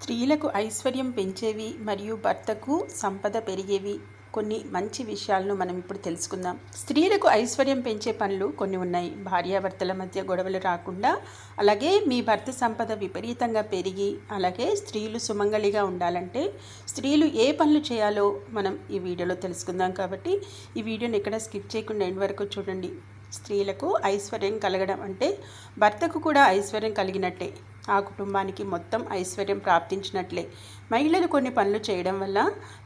స్త్రీలకు ఐశ్వర్యం పెంచేవి మరియు భర్తకు సంపద పెరిగేవి కొన్ని మంచి విషయాలను మనం ఇప్పుడు తెలుసుకుందాం. స్త్రీలకు ఐశ్వర్యం పెంచే పనులు కొన్ని ఉన్నాయి. భార్యాభర్తల మధ్య గొడవలు రాకుండా, అలాగే మీ భర్త సంపద విపరీతంగా పెరిగి, అలాగే స్త్రీలు సుమంగళిగా ఉండాలంటే స్త్రీలు ఏ పనులు చేయాలో మనం ఈ వీడియోలో తెలుసుకుందాం. కాబట్టి ఈ వీడియోని ఎక్కడ స్కిప్ చేయకుండా ఎండ్ వరకు చూడండి. స్త్రీలకు ఐశ్వర్యం కలగడం అంటే భర్తకు కూడా ఐశ్వర్యం కలిగినట్టే, ఆ కుటుంబానికి మొత్తం ఐశ్వర్యం ప్రాప్తించినట్లే. మహిళలు కొన్ని పనులు చేయడం వల్ల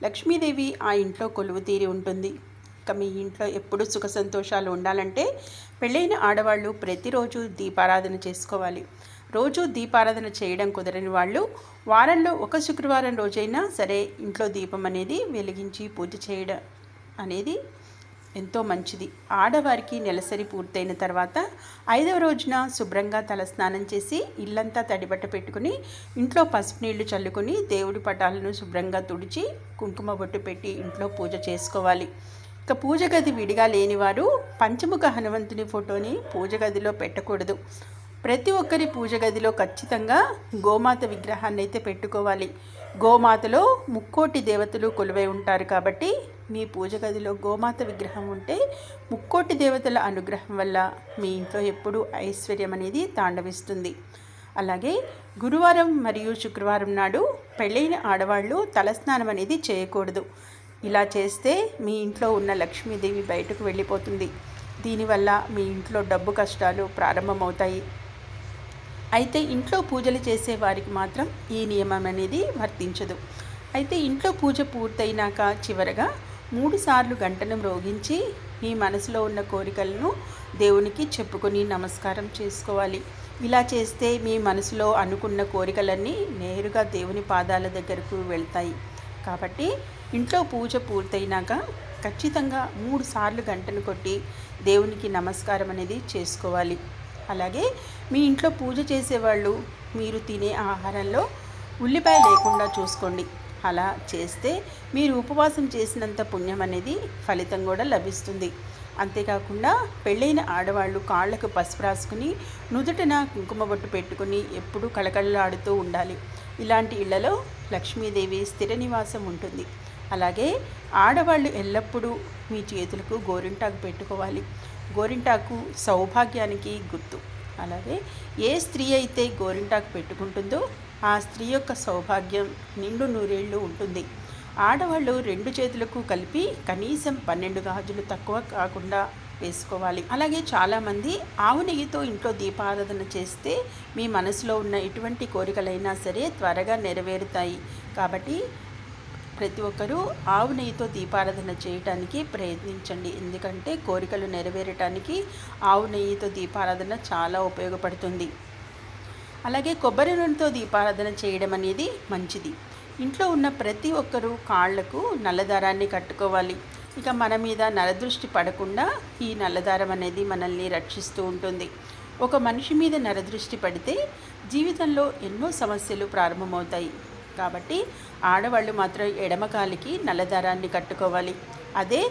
లక్ష్మీదేవి ఆ ఇంట్లో కొలువు తీరి ఉంటుంది. ఇక మీ ఇంట్లో ఎప్పుడు సుఖ సంతోషాలు ఉండాలంటే పెళ్ళైన ఆడవాళ్ళు ప్రతిరోజు దీపారాధన చేసుకోవాలి. రోజు దీపారాధన చేయడం కుదరని వాళ్ళు వారంలో ఒక శుక్రవారం రోజైనా సరే ఇంట్లో దీపం అనేది వెలిగించి పూజ చేయడం అనేది ఎంతో మంచిది. ఆడవారికి నెలసరి పూర్తయిన తర్వాత 5వ రోజున శుభ్రంగా తలస్నానం చేసి ఇల్లంతా తడిబట్ట పెట్టుకుని ఇంట్లో పసుపు నీళ్లు చల్లుకొని దేవుడి పటాలను శుభ్రంగా తుడిచి కుంకుమ బొట్టు పెట్టి ఇంట్లో పూజ చేసుకోవాలి. ఇక పూజ గది విడిగా లేనివారు పంచముఖ హనుమంతుని ఫోటోని పూజ గదిలో పెట్టకూడదు. ప్రతి ఒక్కరి పూజ గదిలో ఖచ్చితంగా గోమాత విగ్రహాన్ని అయితే పెట్టుకోవాలి. గోమాతలో ముక్కోటి దేవతలు కొలువై ఉంటారు కాబట్టి మీ పూజ గదిలో గోమాత విగ్రహం ఉంటే ముక్కోటి దేవతల అనుగ్రహం వల్ల మీ ఇంట్లో ఎప్పుడూ ఐశ్వర్యం అనేది తాండవిస్తుంది. అలాగే గురువారం మరియు శుక్రవారం నాడు పెళ్ళైన ఆడవాళ్ళు తలస్నానం అనేది చేయకూడదు. ఇలా చేస్తే మీ ఇంట్లో ఉన్న లక్ష్మీదేవి బయటకు వెళ్ళిపోతుంది. దీనివల్ల మీ ఇంట్లో డబ్బు కష్టాలు ప్రారంభమవుతాయి. అయితే ఇంట్లో పూజలు చేసే వారికి మాత్రం ఈ నియమం అనేది వర్తించదు. అయితే ఇంట్లో పూజ పూర్తయినాక చివరగా 3 సార్లు గంటను మ్రోగించి మీ మనసులో ఉన్న కోరికలను దేవునికి చెప్పుకొని నమస్కారం చేసుకోవాలి. ఇలా చేస్తే మీ మనసులో అనుకున్న కోరికలన్నీ నేరుగా దేవుని పాదాల దగ్గరకు వెళ్తాయి. కాబట్టి ఇంట్లో పూజ పూర్తయినాక ఖచ్చితంగా 3 సార్లు గంటను కొట్టి దేవునికి నమస్కారం అనేది చేసుకోవాలి. అలాగే మీ ఇంట్లో పూజ చేసేవాళ్ళు మీరు తినే ఆహారంలో ఉల్లిపాయ లేకుండా చూసుకోండి. అలా చేస్తే మీరు ఉపవాసం చేసినంత పుణ్యం అనేది ఫలితం కూడా లభిస్తుంది. అంతేకాకుండా పెళ్ళైన ఆడవాళ్ళు కాళ్ళకు పసుపు రాసుకుని నుదుటిన కుంకుమ బొట్టు పెట్టుకుని ఎప్పుడూ కళకళలాడుతూ ఉండాలి. ఇలాంటి ఇళ్లలో లక్ష్మీదేవి స్థిర నివాసం ఉంటుంది. అలాగే ఆడవాళ్ళు ఎల్లప్పుడూ మీ చేతులకు గోరింటాకు పెట్టుకోవాలి. గోరింటాకు సౌభాగ్యానికి గుర్తు. అలాగే ఏ స్త్రీ అయితే గోరింటాకు పెట్టుకుంటుందో ఆ స్త్రీ యొక్క సౌభాగ్యం నిండు నూరేళ్లు ఉంటుంది. ఆడవాళ్ళు 2 చేతులకు కలిపి కనీసం 12 గాజులు తక్కువ కాకుండా వేసుకోవాలి. అలాగే చాలామంది ఆవు నెయ్యితో ఇంట్లో దీపారాధన చేస్తే మీ మనసులో ఉన్న ఎటువంటి కోరికలైనా సరే త్వరగా నెరవేరుతాయి. కాబట్టి ప్రతి ఒక్కరూ ఆవు నెయ్యితో దీపారాధన చేయటానికి ప్రయత్నించండి. ఎందుకంటే కోరికలు నెరవేరటానికి ఆవు నెయ్యితో దీపారాధన చాలా ఉపయోగపడుతుంది. అలాగే కొబ్బరి నూనెతో దీపారాధన చేయడం అనేది మంచిది. ఇంట్లో ఉన్న ప్రతి ఒక్కరూ కాళ్లకు నల్లదారాన్ని కట్టుకోవాలి. ఇక మన మీద నరదృష్టి పడకుండా ఈ నల్లదారం అనేది మనల్ని రక్షిస్తూ ఉంటుంది. ఒక మనిషి మీద నరదృష్టి పడితే జీవితంలో ఎన్నో సమస్యలు ప్రారంభమవుతాయి. కాబట్టి ఆడవాళ్ళు మాత్రం ఎడమ కాలికి నల్లదారాన్ని కట్టుకోవాలి. అదే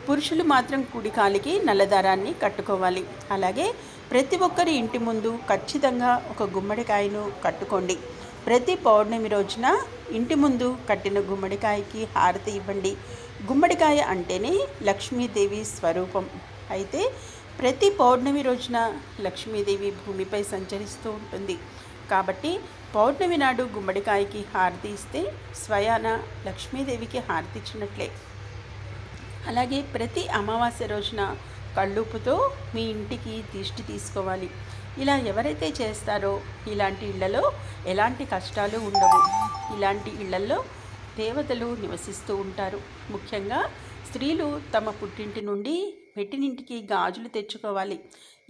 పురుషులు మాత్రం కుడి కాలికి నల్లదారాన్ని కట్టుకోవాలి. అలాగే ప్రతి ఒక్కరి ఇంటి ముందు ఖచ్చితంగా ఒక గుమ్మడికాయను కట్టుకోండి. ప్రతి పౌర్ణమి రోజున ఇంటి ముందు కట్టిన గుమ్మడికాయకి హారతి ఇవ్వండి. గుమ్మడికాయ అంటేనే లక్ష్మీదేవి స్వరూపం. అయితే ప్రతి పౌర్ణమి రోజున లక్ష్మీదేవి భూమిపై సంచరిస్తూ ఉంటుంది. కాబట్టి పౌర్ణమి నాడు గుమ్మడికాయకి హారతి ఇస్తే స్వయాన లక్ష్మీదేవికి హారతి ఇచ్చినట్లే. అలాగే ప్రతి అమావాస్య రోజున కళ్ళుప్పుతో మీ ఇంటికి దిష్టి తీసుకోవాలి. ఇలా ఎవరైతే చేస్తారో ఇలాంటి ఇళ్లలో ఎలాంటి కష్టాలు ఉండవు. ఇలాంటి ఇళ్లలో దేవతలు నివసిస్తూ ఉంటారు. ముఖ్యంగా స్త్రీలు తమ పుట్టింటి నుండి మెట్టినింటికి గాజులు తెచ్చుకోవాలి.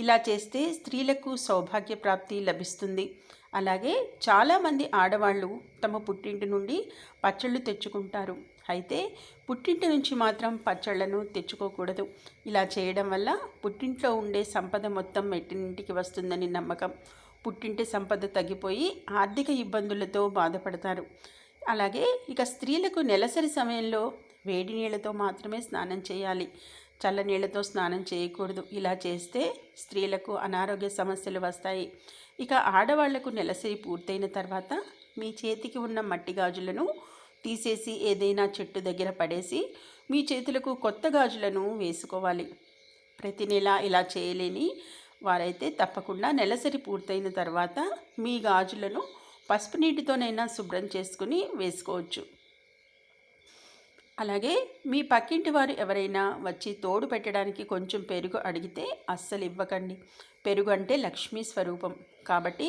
ఇలా చేస్తే స్త్రీలకు సౌభాగ్య ప్రాప్తి లభిస్తుంది. అలాగే చాలామంది ఆడవాళ్ళు తమ పుట్టింటి నుండి పచ్చళ్ళు తెచ్చుకుంటారు. అయితే పుట్టింటి నుంచి మాత్రం పచ్చళ్లను తెచ్చుకోకూడదు. ఇలా చేయడం వల్ల పుట్టింట్లో ఉండే సంపద మొత్తం మెట్టినింటికి వస్తుందని నమ్మకం. పుట్టింటి సంపద తగ్గిపోయి ఆర్థిక ఇబ్బందులతో బాధపడతారు. అలాగే ఇక స్త్రీలకు నెలసరి సమయంలో వేడి నీళ్ళతో మాత్రమే స్నానం చేయాలి. చల్లనీళ్లతో స్నానం చేయకూడదు. ఇలా చేస్తే స్త్రీలకు అనారోగ్య సమస్యలు వస్తాయి. ఇక ఆడవాళ్లకు నెలసరి పూర్తయిన తర్వాత మీ చేతికి ఉన్న మట్టి గాజులను తీసేసి ఏదైనా చెట్టు దగ్గర పడేసి మీ చేతులకు కొత్త గాజులను వేసుకోవాలి. ప్రతి నెల ఇలా చేయలేని వారైతే తప్పకుండా నెలసరి పూర్తయిన తర్వాత మీ గాజులను పసుపు నీటితోనైనా శుభ్రం చేసుకుని వేసుకోవచ్చు. అలాగే మీ పక్కింటి వారు ఎవరైనా వచ్చి తోడు పెట్టడానికి కొంచెం పెరుగు అడిగితే అస్సలు ఇవ్వకండి. పెరుగు అంటే లక్ష్మీ స్వరూపం కాబట్టి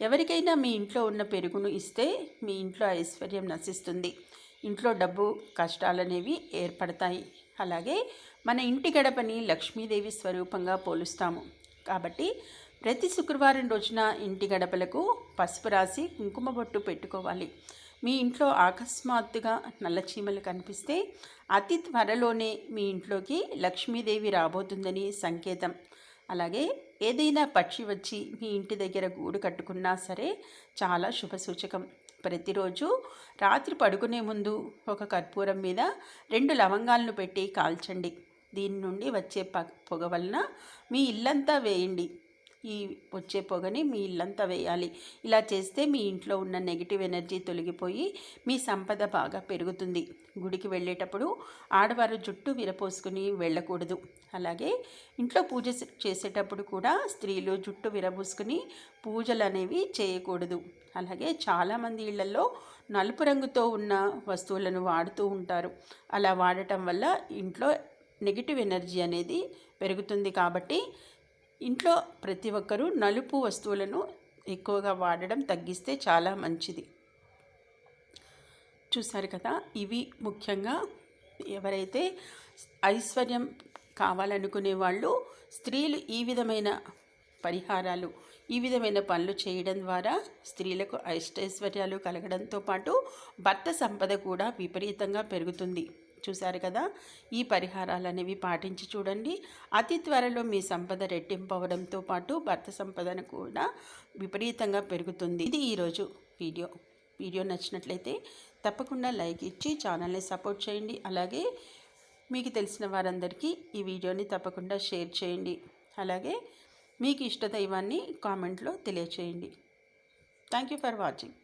ఎవరికైనా మీ ఇంట్లో ఉన్న పెరుగును ఇస్తే మీ ఇంట్లో ఐశ్వర్యం నశిస్తుంది, ఇంట్లో డబ్బు కష్టాలనేవి ఏర్పడతాయి. అలాగే మన ఇంటి గడపని లక్ష్మీదేవి స్వరూపంగా పోలుస్తాము కాబట్టి ప్రతి శుక్రవారం రోజున ఇంటి గడపలకు పసుపు రాసి కుంకుమ బొట్టు పెట్టుకోవాలి. మీ ఇంట్లో అకస్మాత్తుగా నల్లచీమలు కనిపిస్తే అతి త్వరలోనే మీ ఇంట్లోకి లక్ష్మీదేవి రాబోతుందని సంకేతం. అలాగే ఏదైనా పక్షి వచ్చి మీ ఇంటి దగ్గర గూడు కట్టుకున్నా సరే చాలా శుభసూచకం. ప్రతిరోజు రాత్రి పడుకునే ముందు ఒక కర్పూరం మీద 2 లవంగాలను పెట్టి కాల్చండి. దీని నుండి వచ్చే పొగ వలన మీ ఇల్లంతా వేయండి. ఈ వచ్చే పొగని మీ ఇల్లంతా వేయాలి. ఇలా చేస్తే మీ ఇంట్లో ఉన్న నెగిటివ్ ఎనర్జీ తొలగిపోయి మీ సంపద బాగా పెరుగుతుంది. గుడికి వెళ్ళేటప్పుడు ఆడవారు జుట్టు విరపోసుకుని వెళ్ళకూడదు. అలాగే ఇంట్లో పూజ చేసేటప్పుడు కూడా స్త్రీలు జుట్టు విరబోసుకుని పూజలు అనేవి చేయకూడదు. అలాగే చాలామంది ఇళ్లలో నలుపు రంగుతో ఉన్న వస్తువులను వాడుతూ ఉంటారు. అలా వాడటం వల్ల ఇంట్లో నెగిటివ్ ఎనర్జీ అనేది పెరుగుతుంది. కాబట్టి ఇంట్లో ప్రతి ఒక్కరూ నలుపు వస్తువులను ఎక్కువగా వాడడం తగ్గిస్తే చాలా మంచిది. చూసారు కదా, ఇవి ముఖ్యంగా ఎవరైతే ఐశ్వర్యం కావాలనుకునే వాళ్ళు స్త్రీలు ఈ విధమైన పరిహారాలు, ఈ విధమైన పనులు చేయడం ద్వారా స్త్రీలకు అష్టైశ్వర్యాలు కలగడంతో పాటు భర్త సంపద కూడా విపరీతంగా పెరుగుతుంది. చూశారు కదా, ఈ పరిహారాలు అనేవి పాటించి చూడండి. అతి త్వరలో మీ సంపద రెట్టింపు అవడంతో పాటు భర్త సంపదను కూడా విపరీతంగా పెరుగుతుంది. ఇది ఈరోజు వీడియో నచ్చినట్లయితే తప్పకుండా లైక్ ఇచ్చి ఛానల్ని సపోర్ట్ చేయండి. అలాగే మీకు తెలిసిన వారందరికీ ఈ వీడియోని తప్పకుండా షేర్ చేయండి. అలాగే మీకు ఇష్ట దైవాన్ని కామెంట్లో తెలియచేయండి. Thank you for watching.